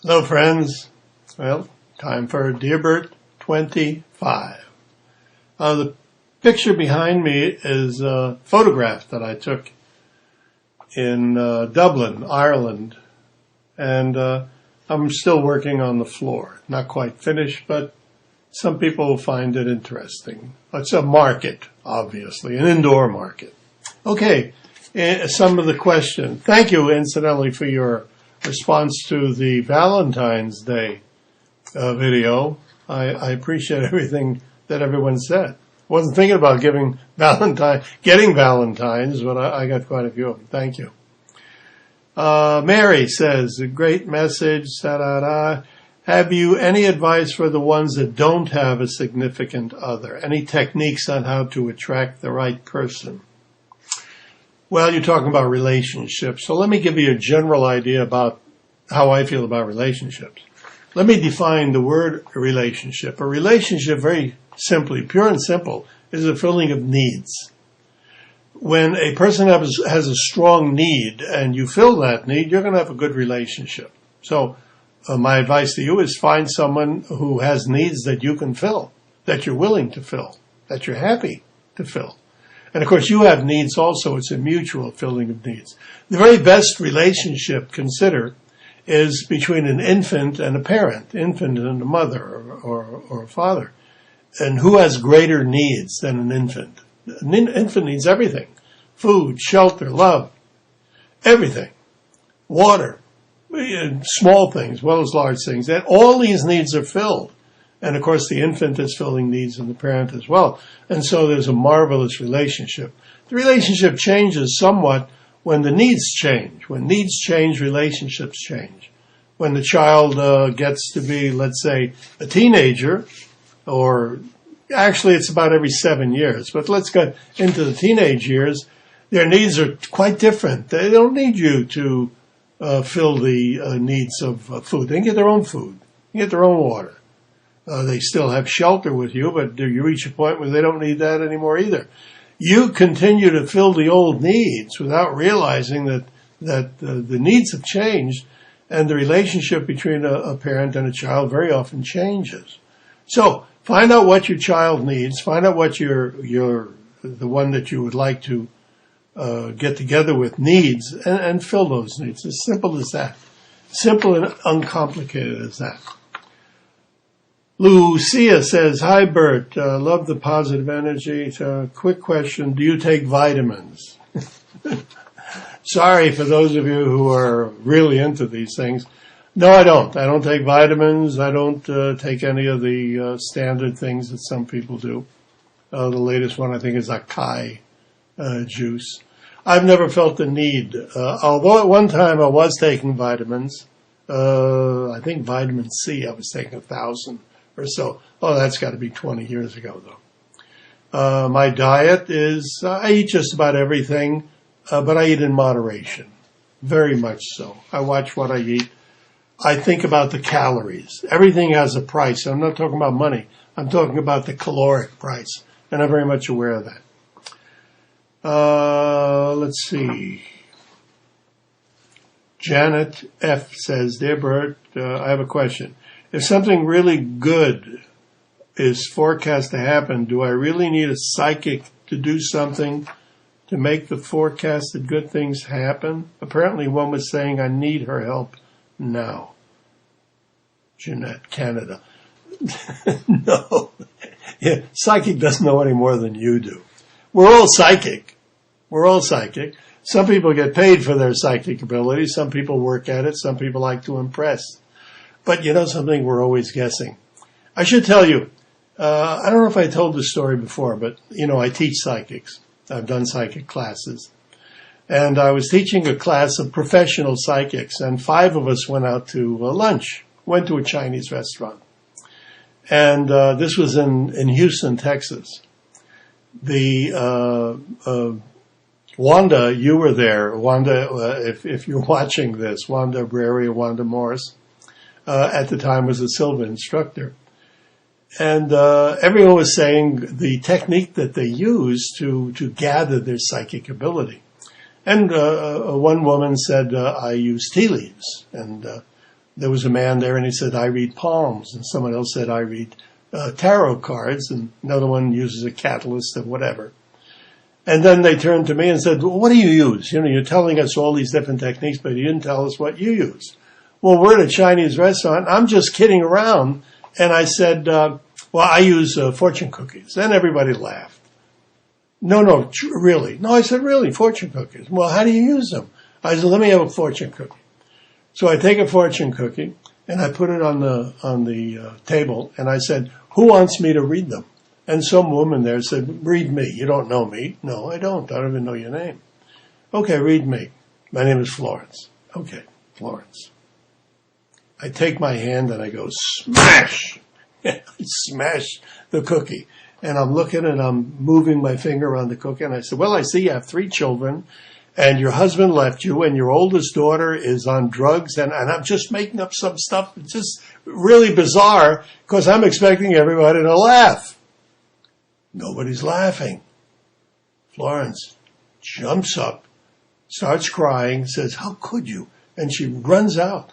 Hello, friends. Well, time for Dear Burt 25. The picture behind me is a photograph that I took in Dublin, Ireland, and I'm still working on the floor. Not quite finished, but some people will find it interesting. It's a market, obviously, an indoor market. Okay, some of the questions. Thank you, incidentally, for your response to the Valentine's Day video. I appreciate everything that everyone said. I wasn't thinking about getting Valentines, but I got quite a few of them. Thank you. Mary says, a great message. Have you any advice for the ones that don't have a significant other? Any techniques on how to attract the right person? Well, you're talking about relationships, so let me give you a general idea about how I feel about relationships. Let me define the word relationship. A relationship, very simply, pure and simple, is a filling of needs. When a person has a strong need and you fill that need, you're going to have a good relationship. So my advice to you is find someone who has needs that you can fill, that you're willing to fill, that you're happy to fill. And of course, you have needs also. It's a mutual filling of needs. The very best relationship, consider, is between an infant and a parent, infant and a mother or a father. And who has greater needs than an infant? An infant needs everything. Food, shelter, love, everything. Water, small things, well as large things. And all these needs are filled. And of course, the infant is filling needs in the parent as well. And so there's a marvelous relationship. The relationship changes somewhat when the needs change. When needs change, relationships change. When the child gets to be, let's say, a teenager, or actually it's about every 7 years, but let's get into the teenage years, their needs are quite different. They don't need you to fill the needs of food. They can get their own food. They can get their own water. They still have shelter with you, but you reach a point where they don't need that anymore either. You continue to fill the old needs without realizing that the needs have changed, and the relationship between a parent and a child very often changes. So find out what your child needs. Find out what the one that you would like to get together with needs, and fill those needs. As simple as that. Simple and uncomplicated as that. Lucia says, hi, Burt. Love the positive energy. Quick question. Do you take vitamins? Sorry for those of you who are really into these things. No, I don't. I don't take vitamins. I don't take any of the standard things that some people do. The latest one, I think, is acai juice. I've never felt the need. Although at one time I was taking vitamins. I think vitamin C, I was taking 1,000. Or so. Oh, that's got to be 20 years ago, though. My diet is, I eat just about everything, but I eat in moderation. Very much so. I watch what I eat. I think about the calories. Everything has a price. I'm not talking about money. I'm talking about the caloric price. And I'm very much aware of that. Let's see. Janet F. says, Dear Burt, I have a question. If something really good is forecast to happen, do I really need a psychic to do something to make the forecasted good things happen? Apparently one was saying I need her help now. Jeanette, Canada. No. Yeah, psychic doesn't know any more than you do. We're all psychic. We're all psychic. Some people get paid for their psychic ability. Some people work at it. Some people like to impress. But you know something, we're always guessing. I should tell you, I don't know if I told this story before, but, I teach psychics. I've done psychic classes. And I was teaching a class of professional psychics, and 5 of us went out to lunch, went to a Chinese restaurant. And this was in Houston, Texas. The Wanda, you were there. Wanda, if you're watching this, Wanda Brary, Wanda Morris. At the time was a Silva instructor. And everyone was saying the technique that they used to gather their psychic ability. And one woman said, I use tea leaves. And there was a man there and he said, I read palms. And someone else said, I read tarot cards. And another one uses a catalyst or whatever. And then they turned to me and said, well, what do you use? You know, you're telling us all these different techniques, but you didn't tell us what you use. Well, we're at a Chinese restaurant. I'm just kidding around. And I said, well, I use fortune cookies. Then everybody laughed. No, really. No, I said, really, fortune cookies. Well, how do you use them? I said, let me have a fortune cookie. So I take a fortune cookie and I put it on the table and I said, who wants me to read them? And some woman there said, read me. You don't know me. No, I don't. I don't even know your name. Okay, read me. My name is Florence. Okay, Florence. I take my hand and I go, smash! I smash the cookie. And I'm looking and I'm moving my finger on the cookie. And I said, well, I see you have 3 children and your husband left you and your oldest daughter is on drugs. And I'm just making up some stuff. It's just really bizarre because I'm expecting everybody to laugh. Nobody's laughing. Florence jumps up, starts crying, says, how could you? And she runs out.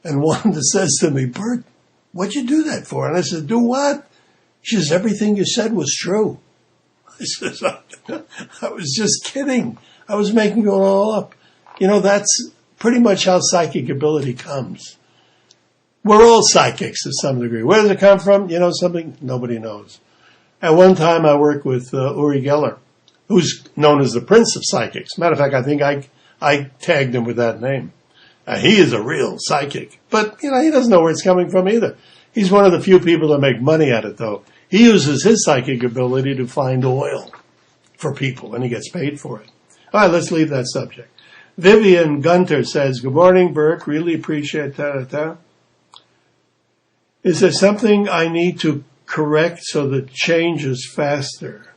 And Wanda says to me, Burt, what'd you do that for? And I said, do what? She says, everything you said was true. I says, I was just kidding. I was making it all up. You know, that's pretty much how psychic ability comes. We're all psychics to some degree. Where does it come from? You know something? Nobody knows. At one time, I worked with Uri Geller, who's known as the Prince of Psychics. Matter of fact, I think I tagged him with that name. He is a real psychic. But, you know, he doesn't know where it's coming from either. He's one of the few people that make money at it, though. He uses his psychic ability to find oil for people, and he gets paid for it. All right, let's leave that subject. Vivian Gunter says, good morning, Burt. Really appreciate that. Is there something I need to correct so the change is faster?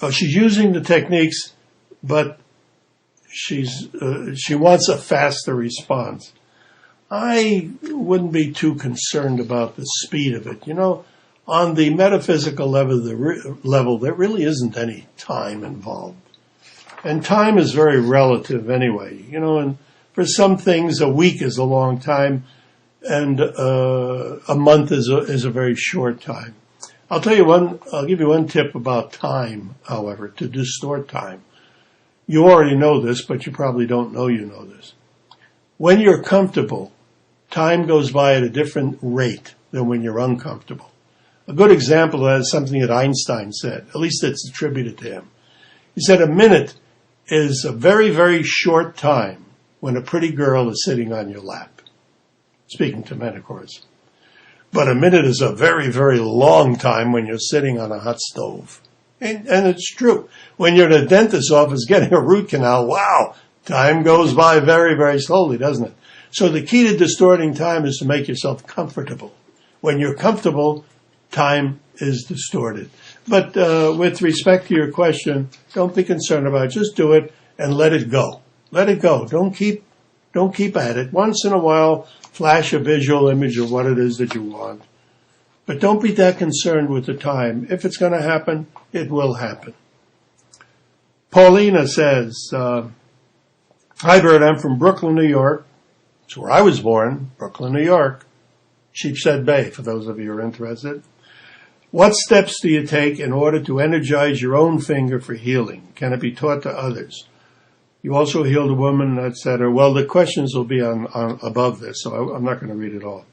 Oh, she's using the techniques, but she wants a faster response. I wouldn't be too concerned about the speed of it. You know, on the metaphysical level, there really isn't any time involved. And time is very relative anyway. You know, and for some things, a week is a long time, and a month is a very short time. I'll give you one tip about time, however, to distort time. You already know this, but you probably don't know you know this. When you're comfortable, time goes by at a different rate than when you're uncomfortable. A good example of that is something that Einstein said, at least it's attributed to him. He said a minute is a very, very short time when a pretty girl is sitting on your lap. Speaking to men, of course. But a minute is a very, very long time when you're sitting on a hot stove. And it's true. When you're in a dentist's office getting a root canal, wow, time goes by very, very slowly, doesn't it? So the key to distorting time is to make yourself comfortable. When you're comfortable, time is distorted. But with respect to your question, don't be concerned about it. Just do it and let it go. Let it go. Don't keep at it. Once in a while, flash a visual image of what it is that you want. But don't be that concerned with the time. If it's going to happen, it will happen. Paulina says, hi, Burt. I'm from Brooklyn, New York. It's where I was born, Brooklyn, New York. Sheepshead Bay, for those of you who are interested. What steps do you take in order to energize your own finger for healing? Can it be taught to others? You also healed a woman, etc. Well, the questions will be on above this, so I'm not going to read it all.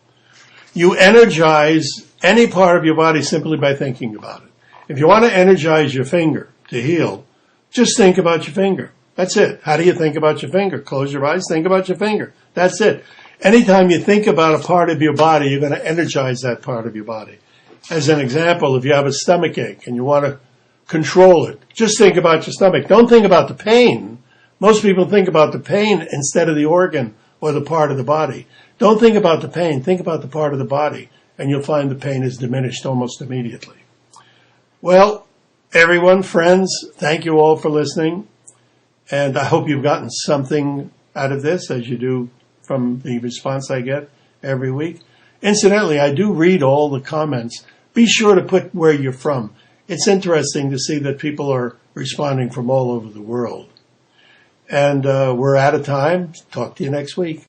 You energize any part of your body simply by thinking about it. If you want to energize your finger to heal, just think about your finger. That's it. How do you think about your finger? Close your eyes, think about your finger. That's it. Anytime you think about a part of your body, you're going to energize that part of your body. As an example, if you have a stomach ache and you want to control it, just think about your stomach. Don't think about the pain. Most people think about the pain instead of the organ or the part of the body. Don't think about the pain. Think about the part of the body, and you'll find the pain is diminished almost immediately. Well, everyone, friends, thank you all for listening, and I hope you've gotten something out of this, as you do from the response I get every week. Incidentally, I do read all the comments. Be sure to put where you're from. It's interesting to see that people are responding from all over the world. And we're out of time. Talk to you next week.